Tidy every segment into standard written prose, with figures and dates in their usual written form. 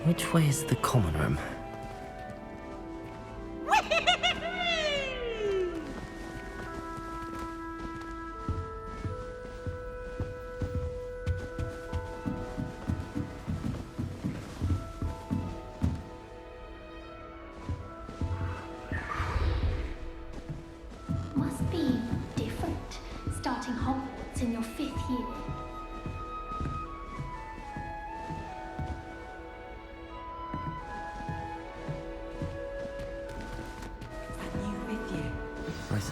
Which way is the common room? Must be different, starting Hogwarts in your 5th year.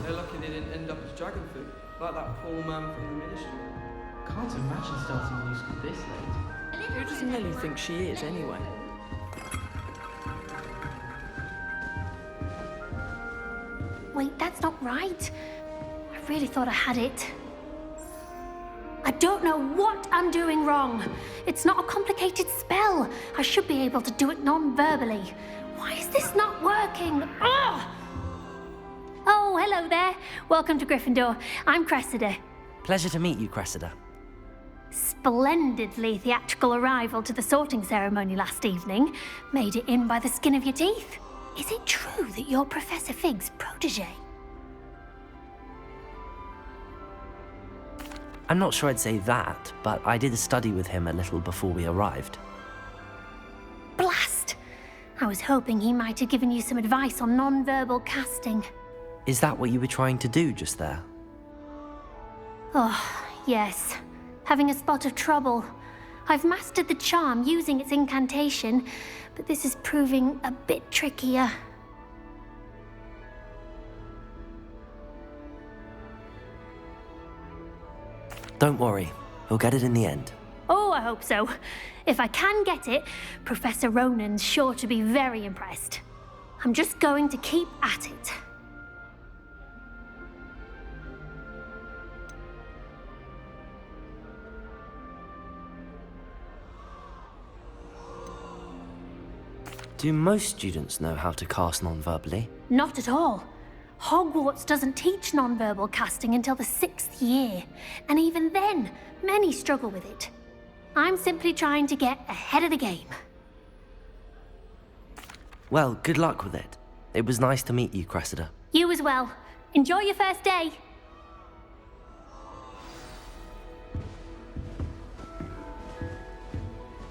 They're lucky they didn't end up as dragon food, like that poor man from the ministry. Can't imagine starting a new school this late. Who does Nelly think she is, anyway? Wait, that's not right. I really thought I had it. I don't know what I'm doing wrong. It's not a complicated spell. I should be able to do it non-verbally. Why is this not working? Ugh! Oh, hello there. Welcome to Gryffindor. I'm Cressida. Pleasure to meet you, Cressida. Splendidly theatrical arrival to the sorting ceremony last evening. Made it in by the skin of your teeth. Is it true that you're Professor Fig's protege? I'm not sure I'd say that, but I did study with him a little before we arrived. Blast! I was hoping he might have given you some advice on non-verbal casting. Is that what you were trying to do just there? Oh, yes. Having a spot of trouble. I've mastered the charm using its incantation, but this is proving a bit trickier. Don't worry, you'll get it in the end. Oh, I hope so. If I can get it, Professor Ronan's sure to be very impressed. I'm just going to keep at it. Do most students know how to cast non-verbally? Not at all. Hogwarts doesn't teach non-verbal casting until the 6th year, and even then, many struggle with it. I'm simply trying to get ahead of the game. Well, good luck with it. It was nice to meet you, Cressida. You as well. Enjoy your first day.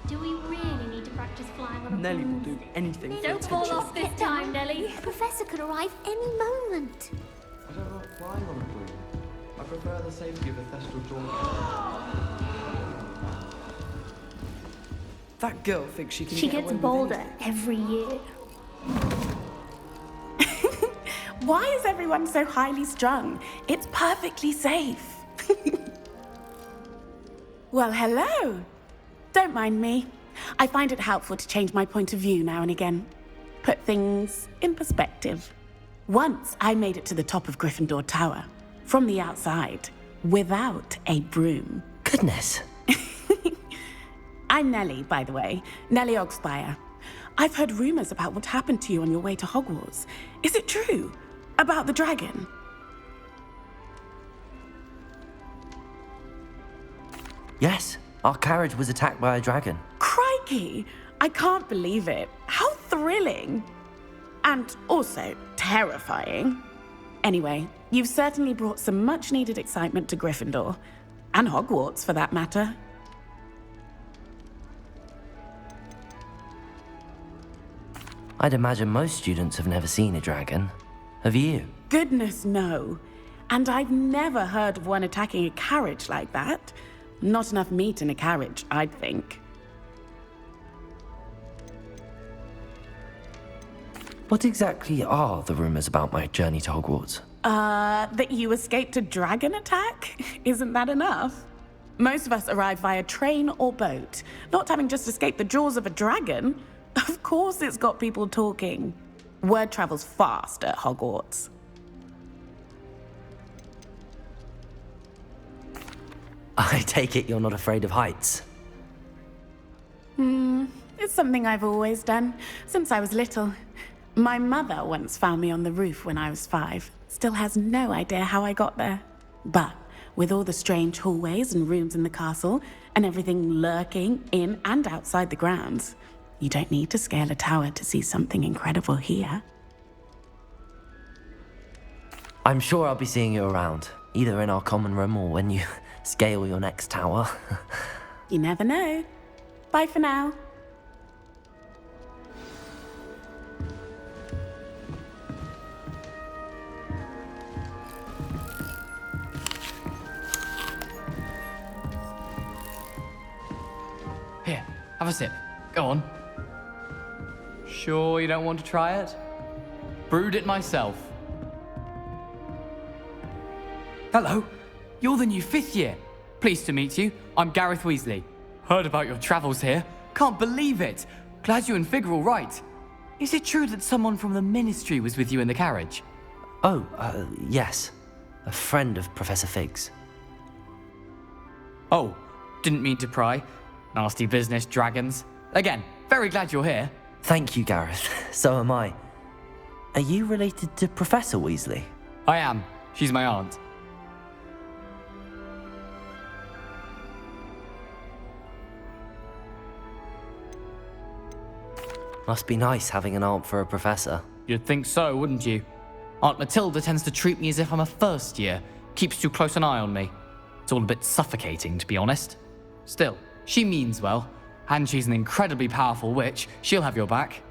Do we really need to practice flying on a Nelly will broom? do anything for Don't fall attention. off this time, Nelly. The professor could arrive any moment. I don't like flying on a broom. I prefer the safety of a Thestral Dawn. That girl thinks she can She get gets away with bolder anything. every year. Why is everyone so highly strung? It's perfectly safe. Well, hello. Don't mind me. I find it helpful to change my point of view now and again. Put things in perspective. Once I made it to the top of Gryffindor Tower, from the outside, without a broom. Goodness. I'm Nellie, by the way. Nellie Ogspire. I've heard rumors about what happened to you on your way to Hogwarts. Is it true? About the dragon? Yes, our carriage was attacked by a dragon. Crikey! I can't believe it. How thrilling! And also terrifying. Anyway, you've certainly brought some much-needed excitement to Gryffindor. And Hogwarts, for that matter. I'd imagine most students have never seen a dragon. Have you? Goodness, no. And I've never heard of one attacking a carriage like that. Not enough meat in a carriage, I'd think. What exactly are the rumors about my journey to Hogwarts? That you escaped a dragon attack? Isn't that enough? Most of us arrive via train or boat, not having just escaped the jaws of a dragon. Of course it's got people talking. Word travels fast at Hogwarts. I take it you're not afraid of heights. It's something I've always done, since I was little. My mother once found me on the roof when I was 5. Still has no idea how I got there. But with all the strange hallways and rooms in the castle, and everything lurking in and outside the grounds, You don't need to scale a tower to see something incredible here. I'm sure I'll be seeing you around, either in our common room or when you scale your next tower. You never know. Bye for now. Here, have a sip. Go on. Sure you don't want to try it? Brewed it myself. Hello, you're the new 5th year. Pleased to meet you. I'm Gareth Weasley. Heard about your travels here. Can't believe it. Glad you and Fig are all right. Is it true that someone from the Ministry was with you in the carriage? Oh, yes. A friend of Professor Fig's. Oh, didn't mean to pry. Nasty business, dragons. Again, very glad you're here. Thank you, Gareth. So am I. Are you related to Professor Weasley? I am. She's my aunt. Must be nice having an aunt for a professor. You'd think so, wouldn't you? Aunt Matilda tends to treat me as if I'm a first year. Keeps too close an eye on me. It's all a bit suffocating, to be honest. Still, she means well. And she's an incredibly powerful witch. She'll have your back.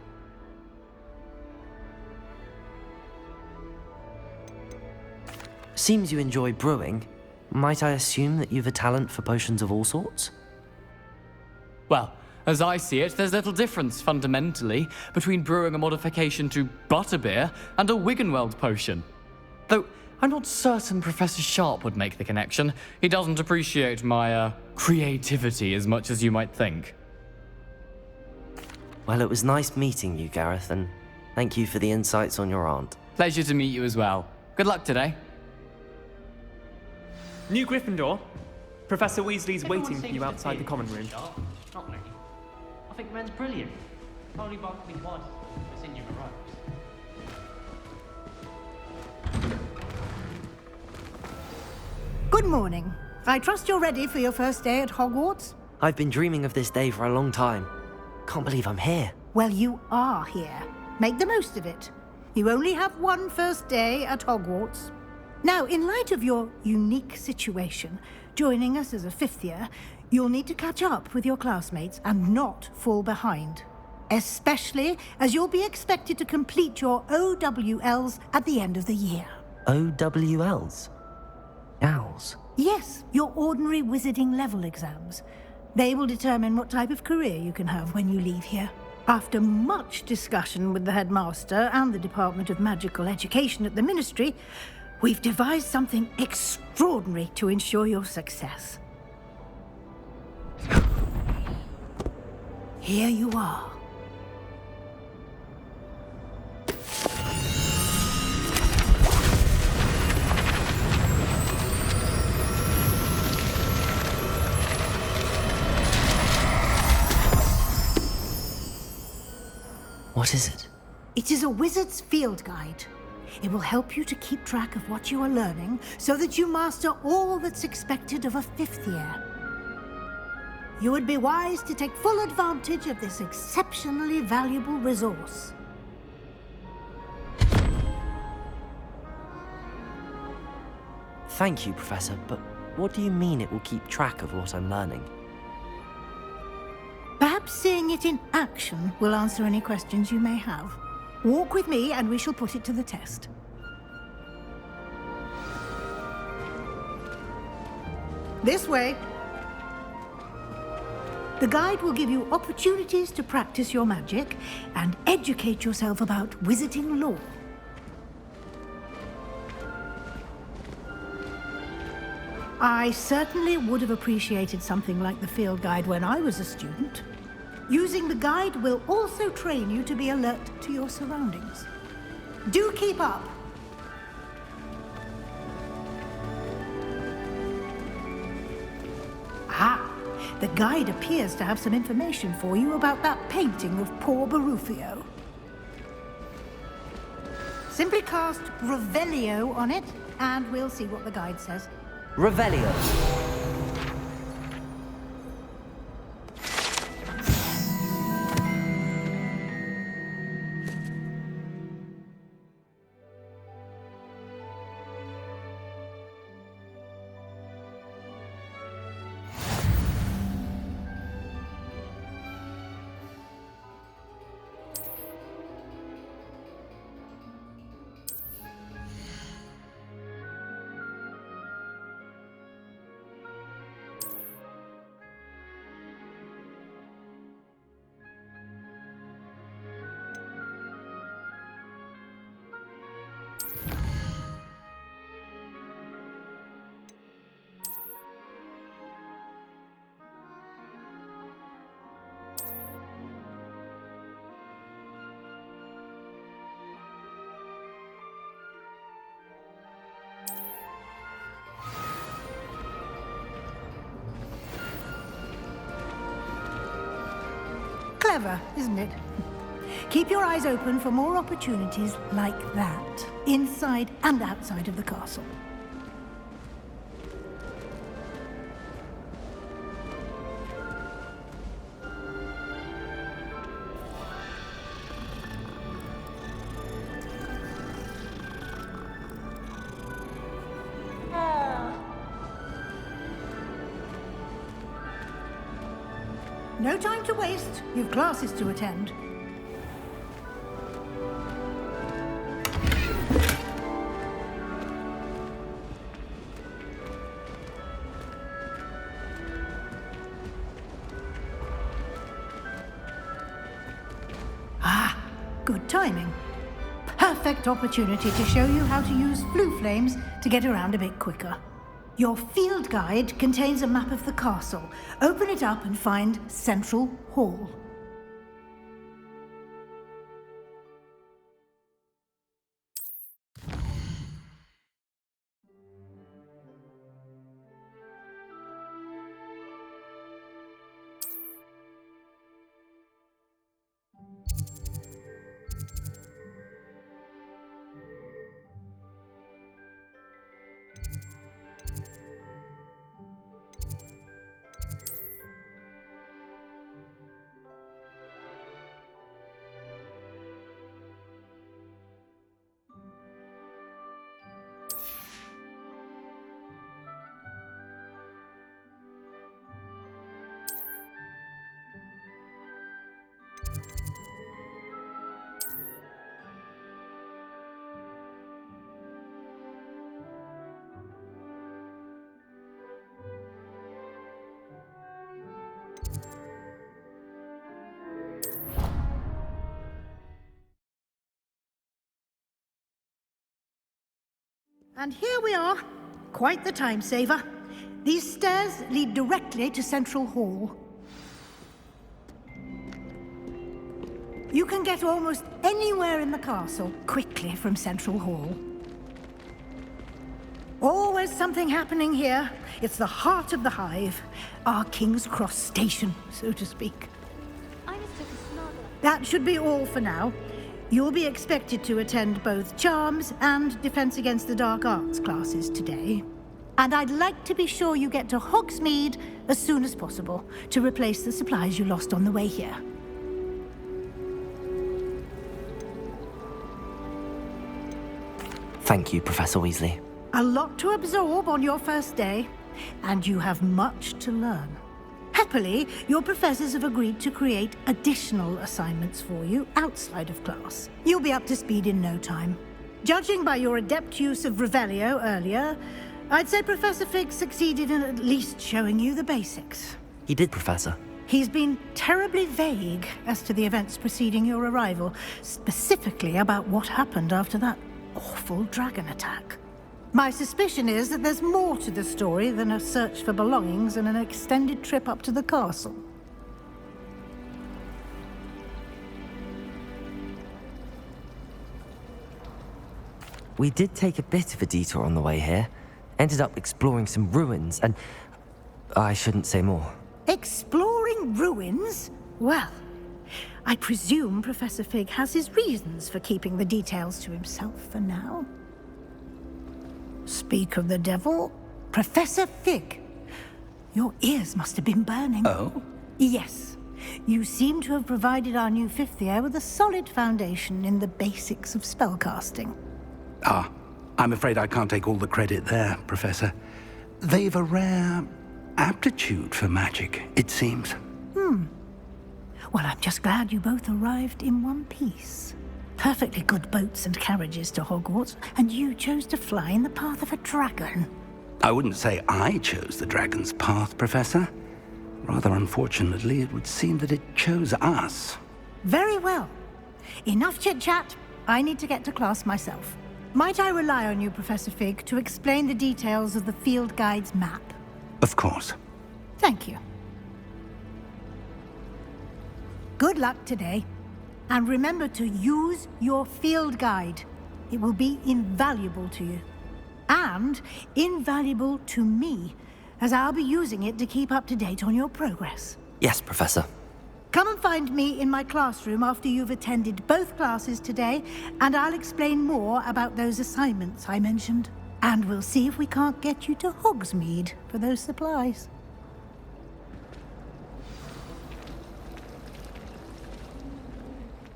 Seems you enjoy brewing. Might I assume that you've a talent for potions of all sorts? Well, as I see it, there's little difference, fundamentally, between brewing a modification to butterbeer and a Wiggenweld potion. Though, I'm not certain Professor Sharp would make the connection. He doesn't appreciate my, creativity as much as you might think. Well, it was nice meeting you, Gareth, and thank you for the insights on your aunt. Pleasure to meet you as well. Good luck today. New Gryffindor. Professor Weasley's waiting for you outside the common room. Not me. I think Ren's brilliant. Only bumped me once. It's in your robes. Good morning. I trust you're ready for your first day at Hogwarts? I've been dreaming of this day for a long time. Can't believe I'm here. Well, you are here. Make the most of it. You only have one first day at Hogwarts. Now, in light of your unique situation, joining us as a 5th year, you'll need to catch up with your classmates and not fall behind. Especially as you'll be expected to complete your OWLs at the end of the year. OWLs? Owls? Yes, your ordinary wizarding level exams. They will determine what type of career you can have when you leave here. After much discussion with the headmaster and the Department of Magical Education at the Ministry, we've devised something extraordinary to ensure your success. Here you are. What is it? It is a wizard's field guide. It will help you to keep track of what you are learning so that you master all that's expected of a 5th year. You would be wise to take full advantage of this exceptionally valuable resource. Thank you, Professor, but what do you mean it will keep track of what I'm learning? Perhaps seeing it in action will answer any questions you may have. Walk with me and we shall put it to the test. This way. The guide will give you opportunities to practice your magic and educate yourself about wizarding lore. I certainly would have appreciated something like the field guide when I was a student. Using the guide will also train you to be alert to your surroundings. Do keep up. Ah, the guide appears to have some information for you about that painting of poor Barufio. Simply cast Revelio on it, and we'll see what the guide says. Revelio. Clever, isn't it? Keep your eyes open for more opportunities like that, inside and outside of the castle. No time to waste. You've classes to attend. Ah, good timing. Perfect opportunity to show you how to use blue flames to get around a bit quicker. Your field guide contains a map of the castle. Open it up and find Central Hall. And here we are. Quite the time saver. These stairs lead directly to Central Hall. You can get almost anywhere in the castle quickly from Central Hall. Always something happening here. It's the heart of the hive. Our King's Cross station, so to speak. That should be all for now. You'll be expected to attend both Charms and Defense Against the Dark Arts classes today. And I'd like to be sure you get to Hogsmeade as soon as possible to replace the supplies you lost on the way here. Thank you, Professor Weasley. A lot to absorb on your first day, and you have much to learn. Happily, your professors have agreed to create additional assignments for you outside of class. You'll be up to speed in no time. Judging by your adept use of Revelio earlier, I'd say Professor Fig succeeded in at least showing you the basics. He did, Professor. He's been terribly vague as to the events preceding your arrival, specifically about what happened after that awful dragon attack. My suspicion is that there's more to the story than a search for belongings and an extended trip up to the castle. We did take a bit of a detour on the way here. Ended up exploring some ruins, and I shouldn't say more. Exploring ruins? Well, I presume Professor Fig has his reasons for keeping the details to himself for now. Speak of the devil, Professor Fig. Your ears must have been burning. Oh? Yes. You seem to have provided our new fifth year with a solid foundation in the basics of spellcasting. Ah, I'm afraid I can't take all the credit there, Professor. They've a rare aptitude for magic, it seems. Well, I'm just glad you both arrived in one piece. Perfectly good boats and carriages to Hogwarts, and you chose to fly in the path of a dragon. I wouldn't say I chose the dragon's path, Professor. Rather unfortunately, it would seem that it chose us. Very well. Enough chit-chat. I need to get to class myself. Might I rely on you, Professor Fig, to explain the details of the field guide's map? Of course. Thank you. Good luck today. And remember to use your field guide. It will be invaluable to you. And invaluable to me, as I'll be using it to keep up to date on your progress. Yes, Professor. Come and find me in my classroom after you've attended both classes today, and I'll explain more about those assignments I mentioned. And we'll see if we can't get you to Hogsmeade for those supplies.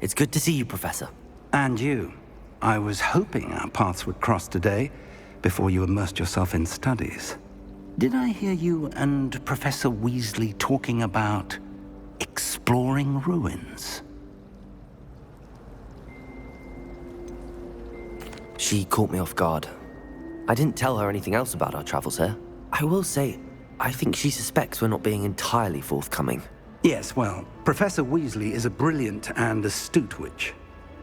It's good to see you, Professor. And you. I was hoping our paths would cross today, before you immersed yourself in studies. Did I hear you and Professor Weasley talking about exploring ruins? She caught me off guard. I didn't tell her anything else about our travels here. I will say, I think she suspects we're not being entirely forthcoming. Yes, well, Professor Weasley is a brilliant and astute witch.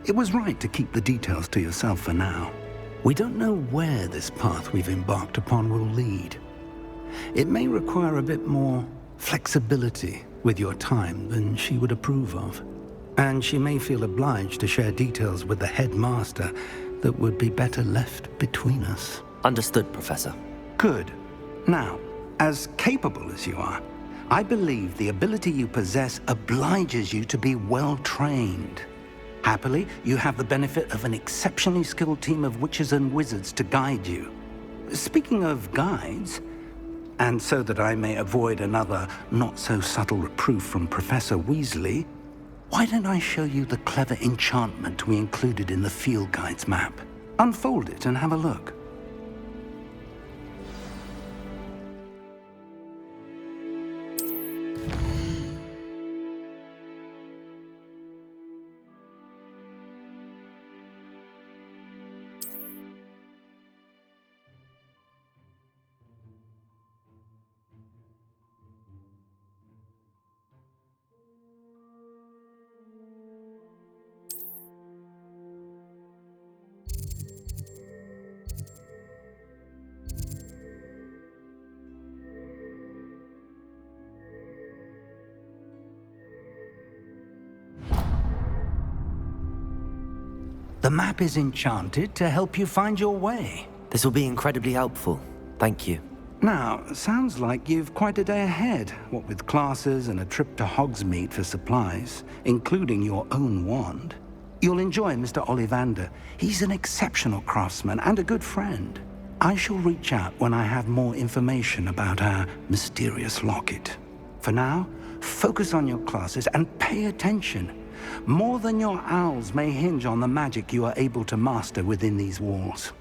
It was right to keep the details to yourself for now. We don't know where this path we've embarked upon will lead. It may require a bit more flexibility with your time than she would approve of. And she may feel obliged to share details with the headmaster that would be better left between us. Understood, Professor. Good. Now, as capable as you are, I believe the ability you possess obliges you to be well-trained. Happily, you have the benefit of an exceptionally skilled team of witches and wizards to guide you. Speaking of guides, and so that I may avoid another not-so-subtle reproof from Professor Weasley, why don't I show you the clever enchantment we included in the field guide's map? Unfold it and have a look. The map is enchanted to help you find your way. This will be incredibly helpful. Thank you. Now, sounds like you've quite a day ahead, what with classes and a trip to Hogsmeade for supplies, including your own wand. You'll enjoy Mr. Ollivander. He's an exceptional craftsman and a good friend. I shall reach out when I have more information about our mysterious locket. For now, focus on your classes and pay attention. More than your owls may hinge on the magic you are able to master within these walls.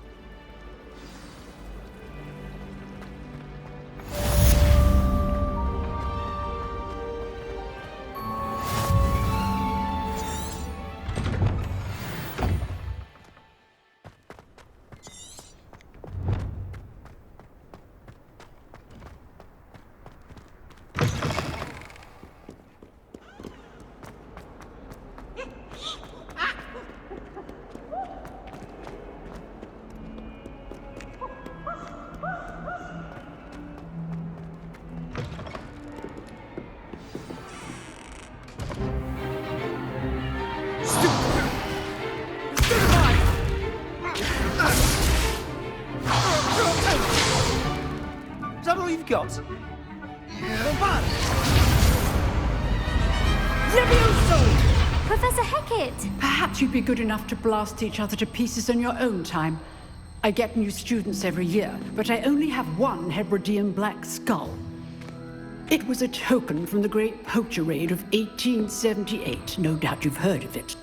Is that all you've got? Levioso! Professor Hecat! Perhaps you'd be good enough to blast each other to pieces on your own time. I get new students every year, but I only have one Hebridean black skull. It was a token from the Great Poacher Raid of 1878. No doubt you've heard of it.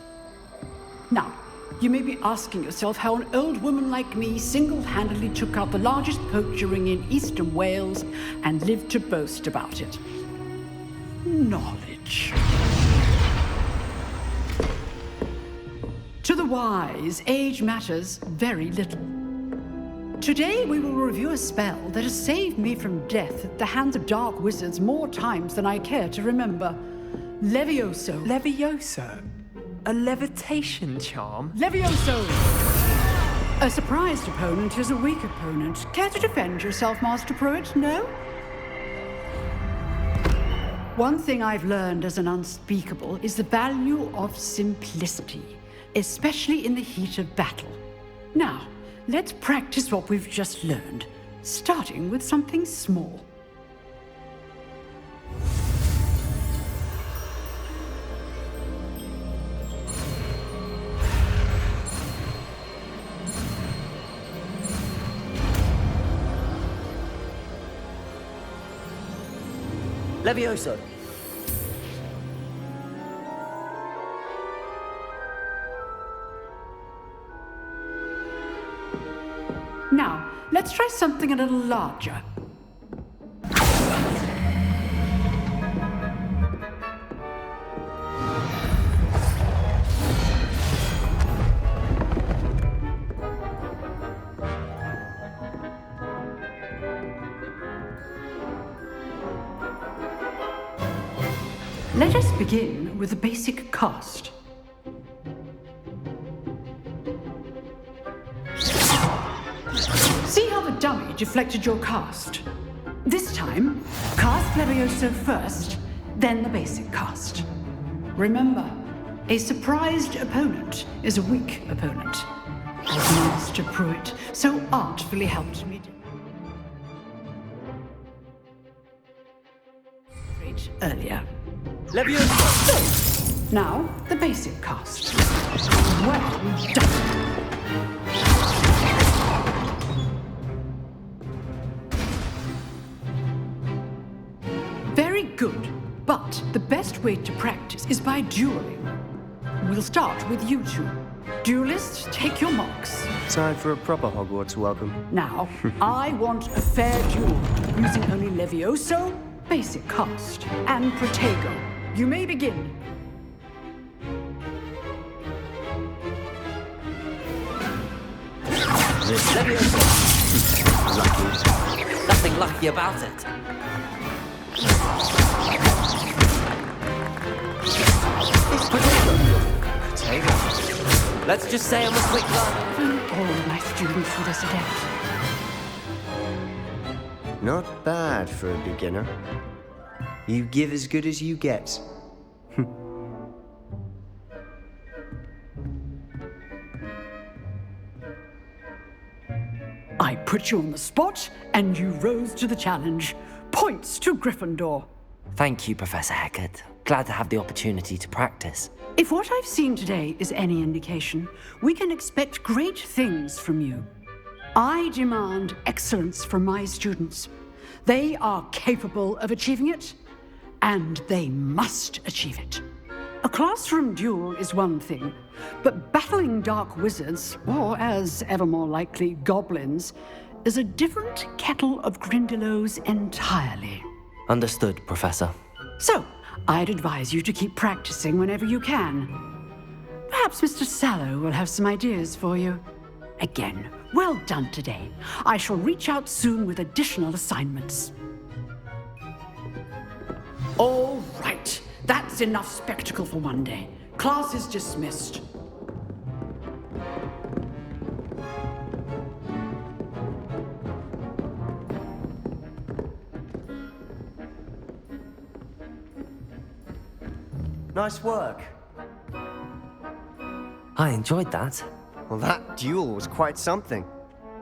Now, you may be asking yourself how an old woman like me single-handedly took out the largest poacher ring in eastern Wales and lived to boast about it. Knowledge. To the wise, age matters very little. Today we will review a spell that has saved me from death at the hands of dark wizards more times than I care to remember. Levioso. Levioso? A levitation charm? Levioso! A surprised opponent is a weak opponent. Care to defend yourself, Master Pruitt? No? One thing I've learned as an unspeakable is the value of simplicity, especially in the heat of battle. Now, let's practice what we've just learned, starting with something small. Levioso! Now, let's try something a little larger. Let us begin with the basic cast. See how the dummy deflected your cast? This time, cast Levioso first, then the basic cast. Remember, a surprised opponent is a weak opponent, as Master Pruitt so artfully helped me do earlier. Levioso! Now, the basic cast. Well done. Very good, but the best way to practice is by dueling. We'll start with you two. Duelists, take your marks. Time for a proper Hogwarts welcome. Now, I want a fair duel, using only Levioso, basic cast, and Protego. You may begin. Levioso! Lucky. Nothing lucky about it. It's Protego. Let's just say I'm a quick learner. All my students would adapt. Not bad for a beginner. You give as good as you get. I put you on the spot, and you rose to the challenge. Points to Gryffindor. Thank you, Professor Hecat. Glad to have the opportunity to practice. If what I've seen today is any indication, we can expect great things from you. I demand excellence from my students. They are capable of achieving it, and they must achieve it. A classroom duel is one thing, but battling dark wizards, or as ever more likely, goblins, is a different kettle of Grindylows entirely. Understood, Professor. So, I'd advise you to keep practicing whenever you can. Perhaps Mr. Sallow will have some ideas for you. Again, well done today. I shall reach out soon with additional assignments. All right. That's enough spectacle for one day. Class is dismissed. Nice work. I enjoyed that. Well, that duel was quite something.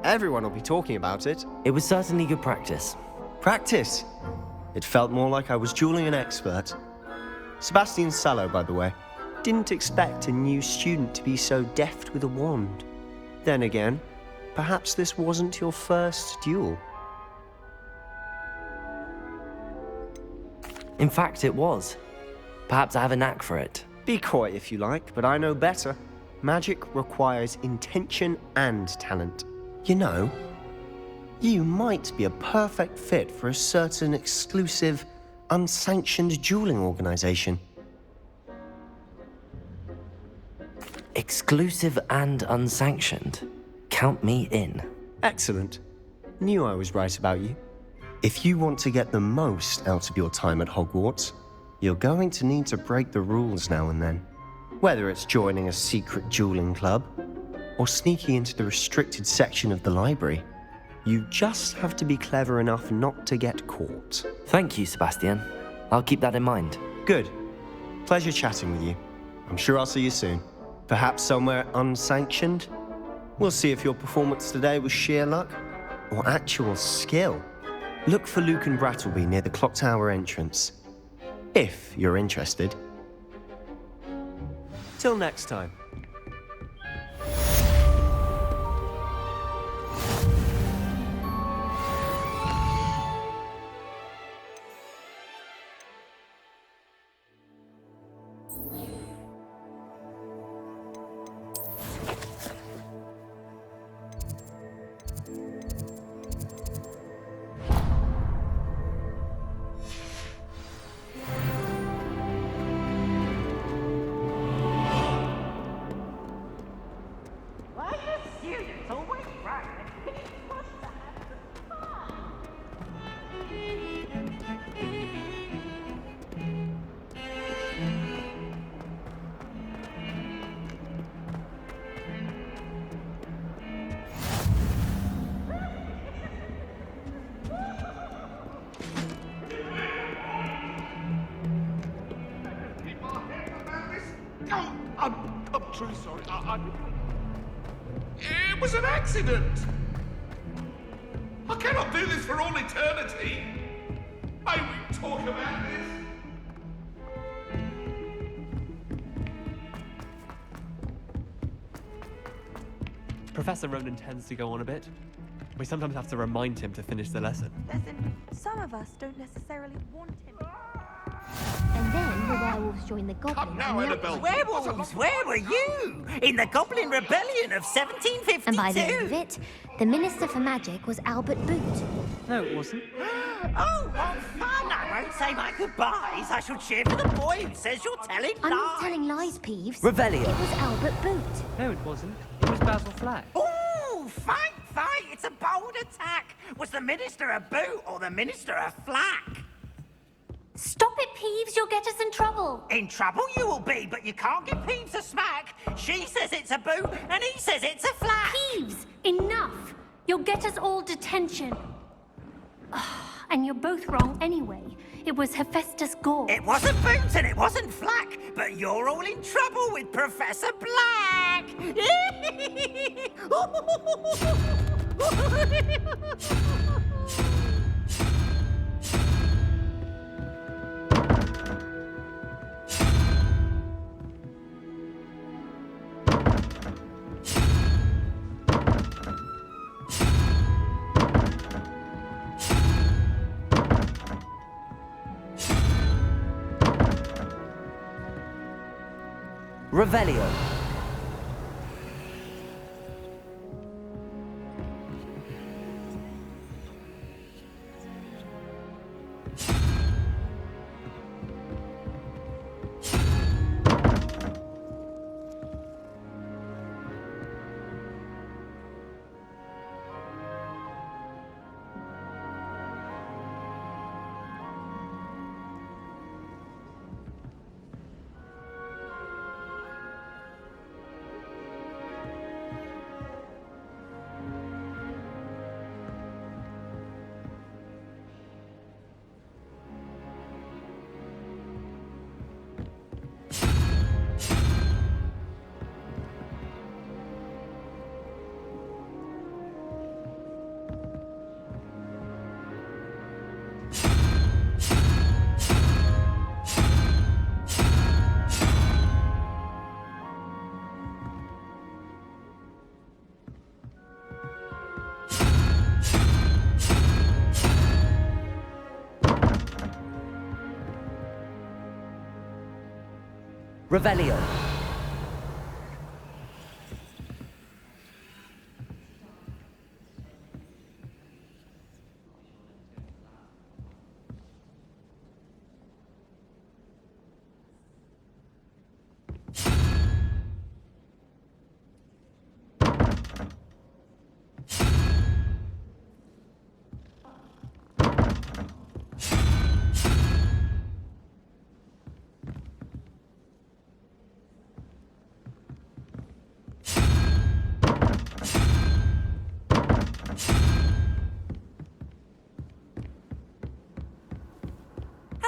Everyone will be talking about it. It was certainly good practice. Practice? It felt more like I was dueling an expert. Sebastian Sallow, by the way. Didn't expect a new student to be so deft with a wand. Then again, perhaps this wasn't your first duel. In fact, it was. Perhaps I have a knack for it. Be coy if you like, but I know better. Magic requires intention and talent. You know, you might be a perfect fit for a certain exclusive, unsanctioned dueling organization. Exclusive and unsanctioned. Count me in. Excellent. Knew I was right about you. If you want to get the most out of your time at Hogwarts, you're going to need to break the rules now and then. Whether it's joining a secret dueling club, or sneaking into the restricted section of the library, you just have to be clever enough not to get caught. Thank you, Sebastian. I'll keep that in mind. Good. Pleasure chatting with you. I'm sure I'll see you soon. Perhaps somewhere unsanctioned? We'll see if your performance today was sheer luck or actual skill. Look for Luke and Brattleby near the clock tower entrance, if you're interested. Till next time. I'm truly sorry. It was an accident. I cannot do this for all eternity. May we talk about this? Professor Ronan tends to go on a bit. We sometimes have to remind him to finish the lesson. Listen, some of us don't necessarily want him. And then the werewolves joined the goblins. Now, Annabelle. Werewolves, where were you? In the Goblin Rebellion of 1752? And by the end of it, the Minister for Magic was Albert Boot. No, it wasn't. Oh, what fun! I won't say my goodbyes. I shall cheer for the boy who says you're telling lies. I'm not telling lies, Peeves. Revelio. It was Albert Boot. No, it wasn't. It was Basil Flack. Ooh, fight! It's a bold attack. Was the Minister a boot or the Minister a flack? Stop it, Peeves. You'll get us in trouble. In trouble you will be, but you can't give Peeves a smack. She says it's a boot, and he says it's a flack. Peeves, enough. You'll get us all detention. And you're both wrong anyway. It was Hephaestus Gore. It wasn't boot and it wasn't flack, but you're all in trouble with Professor Black. Revelio. Revelio.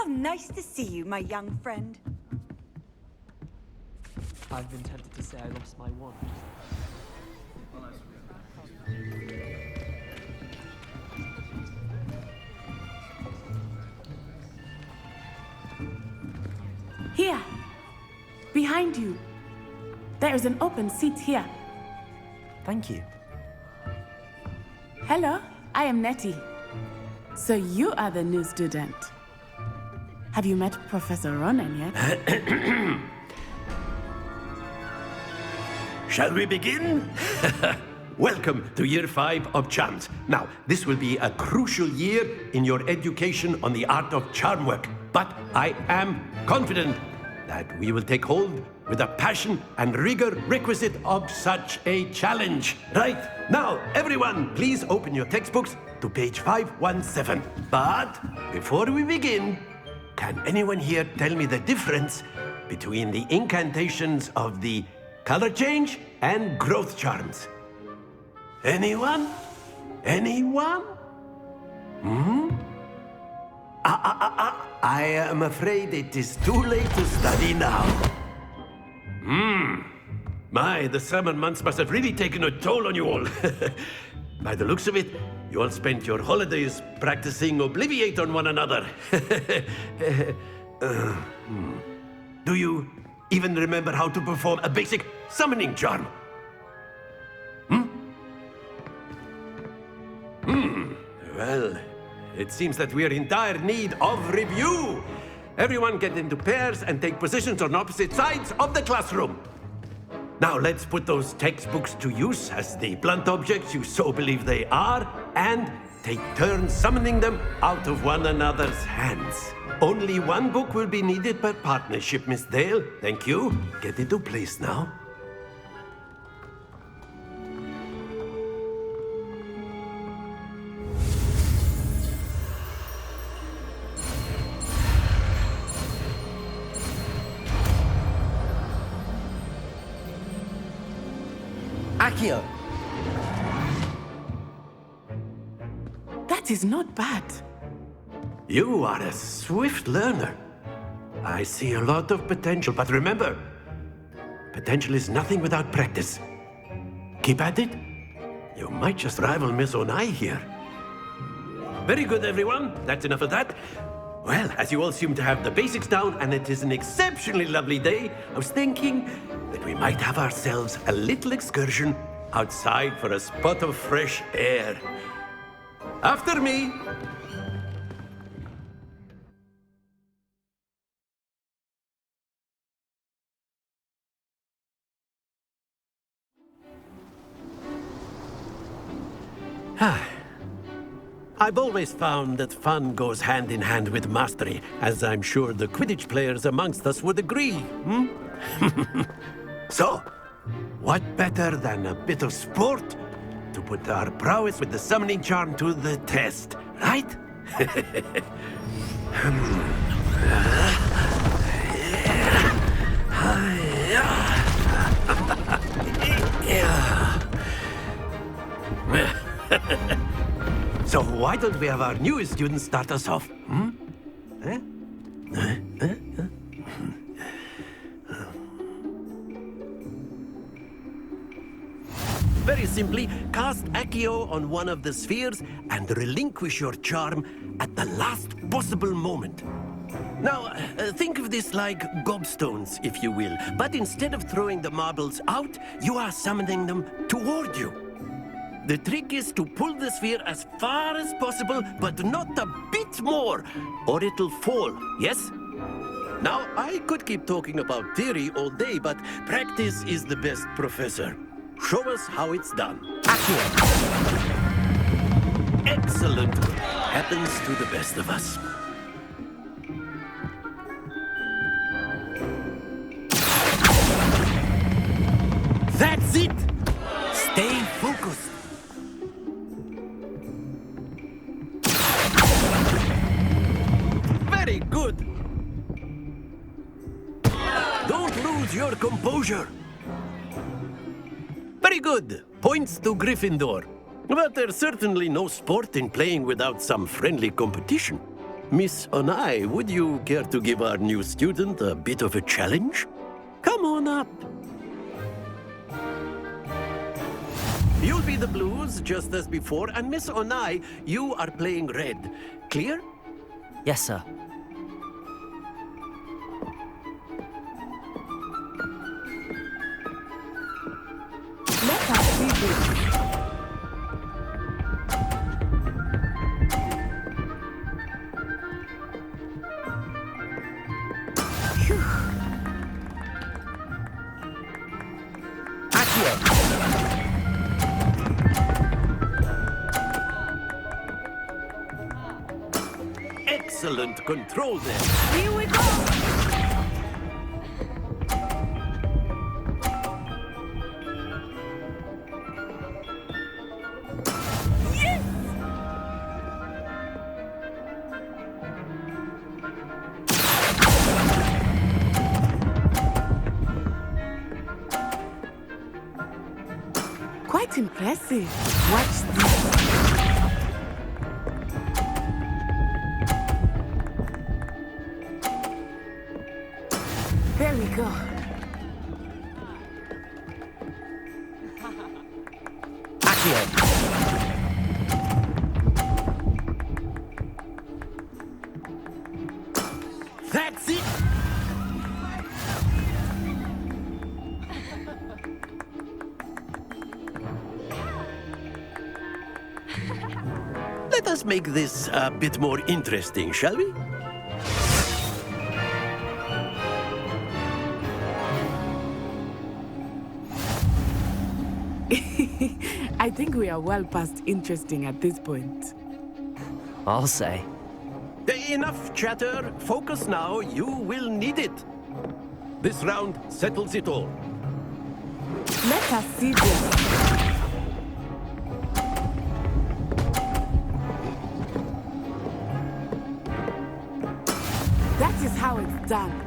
Nice to see you, my young friend. I've been tempted to say I lost my wand. Here. Behind you. There is an open seat here. Thank you. Hello, I am Nettie. So you are the new student. Have you met Professor Ronan yet? Shall we begin? Welcome to Year 5 of Charms. Now, this will be a crucial year in your education on the art of charm work. But I am confident that we will take hold with the passion and rigor requisite of such a challenge. Right, now, everyone, please open your textbooks to page 517. But before we begin, can anyone here tell me the difference between the incantations of the color change and growth charms? Anyone? Anyone? I am afraid it is too late to study now. My, the summer months must have really taken a toll on you all. By the looks of it, you all spent your holidays practicing Obliviate on one another. Do you even remember how to perform a basic summoning charm? Well, it seems that we are in dire need of review. Everyone get into pairs and take positions on opposite sides of the classroom. Now let's put those textbooks to use as the blunt objects you so believe they are, and take turns summoning them out of one another's hands. Only one book will be needed per partnership, Miss Dale. Thank you. Get into place now. Accio! That is not bad. You are a swift learner. I see a lot of potential, but remember, potential is nothing without practice. Keep at it. You might just rival Miss Onai here. Very good, everyone. That's enough of that. Well, as you all seem to have the basics down, and it is an exceptionally lovely day, I was thinking that we might have ourselves a little excursion outside for a spot of fresh air. After me. I've always found that fun goes hand in hand with mastery, as I'm sure the Quidditch players amongst us would agree. So, what better than a bit of sport to put our prowess with the summoning charm to the test, right? So why don't we have our newest student start us off? Very simply, cast Accio on one of the spheres and relinquish your charm at the last possible moment. Now, think of this like gobstones, if you will, but instead of throwing the marbles out, you are summoning them toward you. The trick is to pull the sphere as far as possible, but not a bit more, or it'll fall, yes? Now, I could keep talking about theory all day, but practice is the best professor. Show us how it's done. Excellent. Happens to the best of us. That's it! Stay focused. Very good. Don't lose your composure. Very good. Points to Gryffindor. But there's certainly no sport in playing without some friendly competition. Miss Onai, would you care to give our new student a bit of a challenge? Come on up. You'll be the blues, just as before, and Miss Onai, you are playing red. Clear? Yes, sir. Let us begin. Accio! excellent control there. Here we go! Quite impressive. Watch this. There we go. That's it! Let us make this a bit more interesting, shall we? I think we are well past interesting at this point. I'll say. Enough chatter. Focus now. You will need it. This round settles it all. Let us see this. That is how it's done.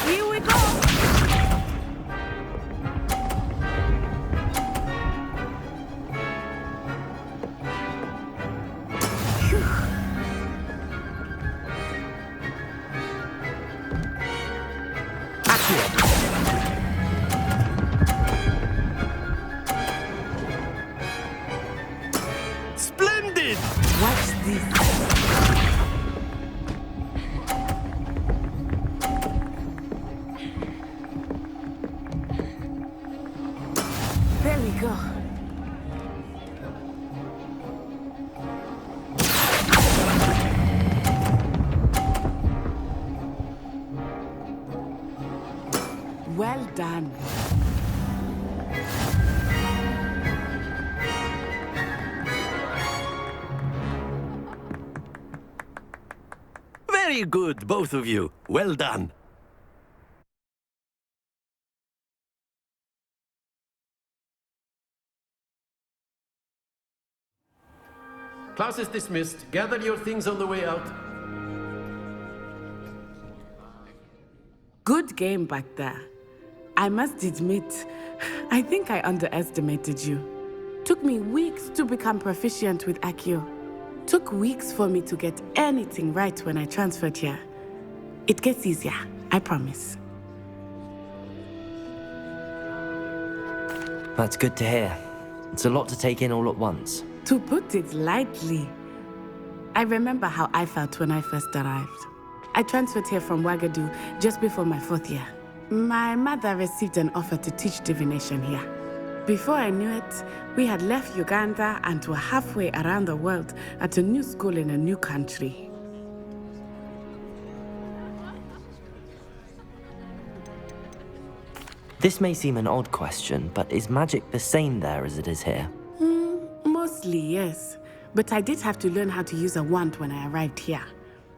Here we go. Splendid! Watch this. There we go. Well done. Very good, both of you. Well done. Class is dismissed. Gather your things on the way out. Good game back there. I must admit, I think I underestimated you. Took me weeks to become proficient with Accio. Took weeks for me to get anything right when I transferred here. It gets easier, I promise. That's good to hear. It's a lot to take in all at once. To put it lightly, I remember how I felt when I first arrived. I transferred here from Ouagadougou just before my 4th year. My mother received an offer to teach divination here. Before I knew it, we had left Uganda and were halfway around the world at a new school in a new country. This may seem an odd question, but is magic the same there as it is here? Mostly, yes. But I did have to learn how to use a wand when I arrived here.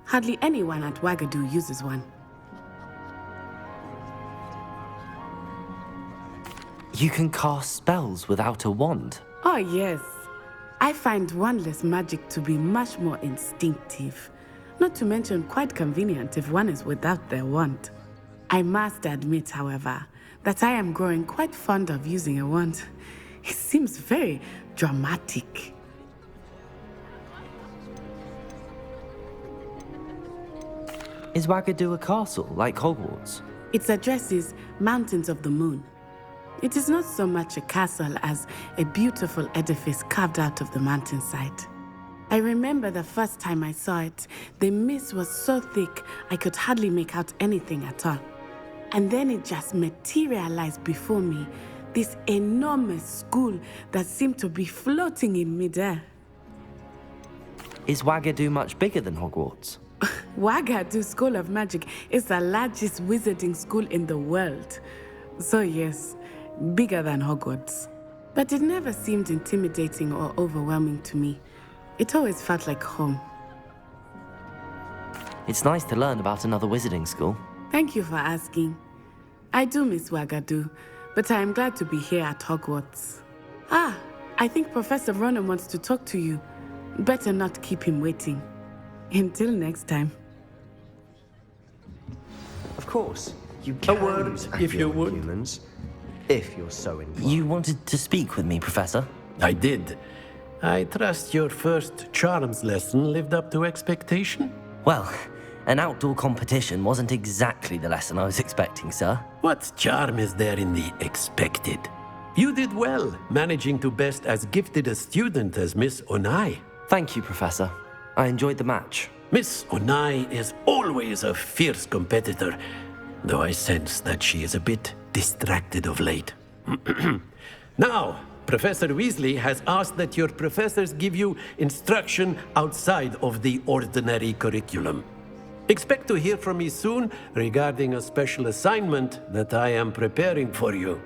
Hardly anyone at Ouagadougou uses one. You can cast spells without a wand? Oh, yes. I find wandless magic to be much more instinctive. Not to mention quite convenient if one is without their wand. I must admit, however, that I am growing quite fond of using a wand. It seems very dramatic. Is Ouagadougou a castle, like Hogwarts? Its address is Mountains of the Moon. It is not so much a castle as a beautiful edifice carved out of the mountainside. I remember the first time I saw it, the mist was so thick I could hardly make out anything at all. And then it just materialized before me, this enormous school that seemed to be floating in midair. Is Wagadu much bigger than Hogwarts? Wagadu School of Magic is the largest wizarding school in the world. So yes, bigger than Hogwarts. But it never seemed intimidating or overwhelming to me. It always felt like home. It's nice to learn about another wizarding school. Thank you for asking. I do miss Wagadu, but I am glad to be here at Hogwarts. I think Professor Ronan wants to talk to you. Better not keep him waiting. Until next time. Of course, you can word, use if you would. humans, if you're so inclined. You wanted to speak with me, Professor? I did. I trust your first charms lesson lived up to expectation? Well, an outdoor competition wasn't exactly the lesson I was expecting, sir. What charm is there in the expected? You did well, managing to best as gifted a student as Miss Onai. Thank you, Professor. I enjoyed the match. Miss Onai is always a fierce competitor, though I sense that she is a bit distracted of late. Now, Professor Weasley has asked that your professors give you instruction outside of the ordinary curriculum. Expect to hear from me soon regarding a special assignment that I am preparing for you.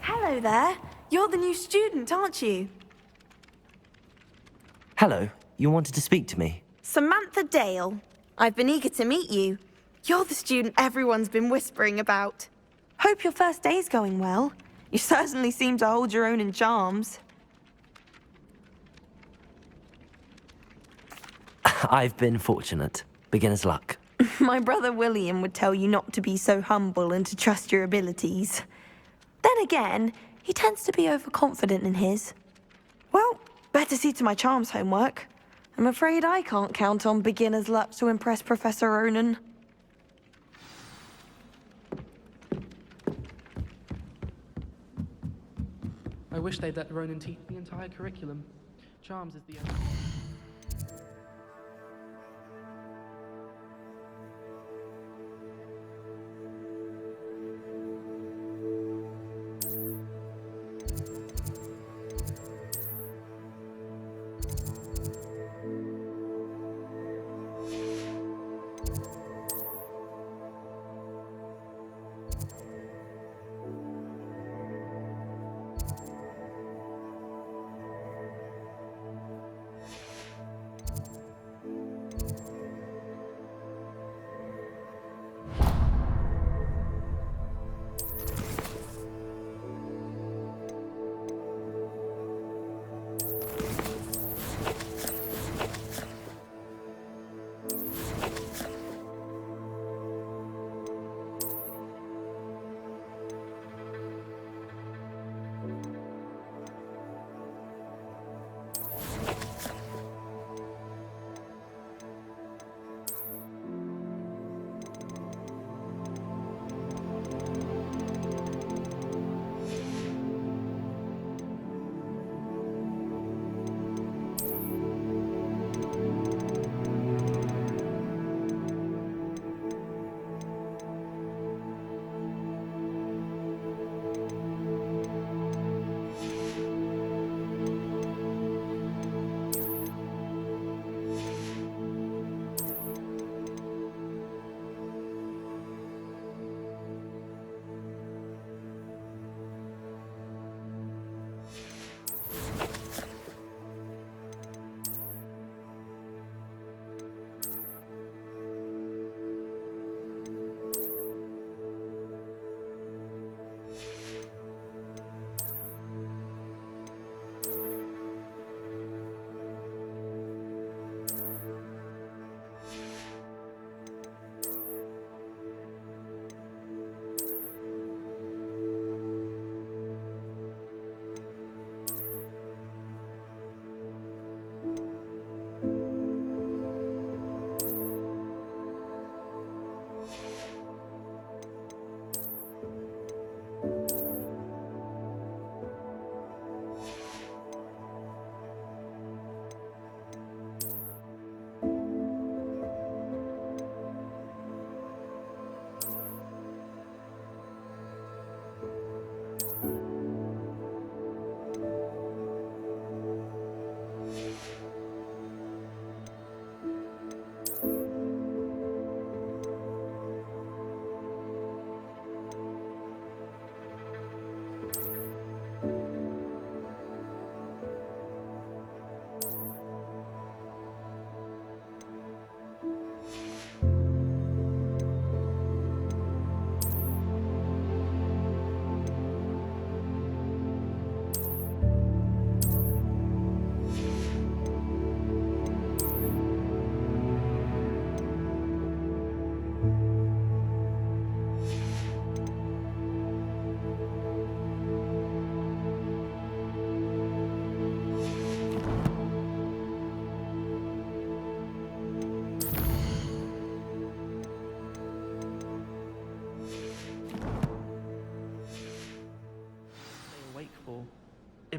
Hello there. You're the new student, aren't you? Hello, you wanted to speak to me? Samantha Dale. I've been eager to meet you. You're the student everyone's been whispering about. Hope your first day's going well. You certainly seem to hold your own in charms. I've been fortunate. Beginner's luck. My brother William would tell you not to be so humble and to trust your abilities. Then again, he tends to be overconfident in his. Well, better see to my charms homework. I'm afraid I can't count on beginner's luck to impress Professor Ronan. I wish they'd let Ronan teach the entire curriculum. Charms is the only...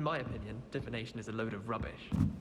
my opinion, divination is a load of rubbish.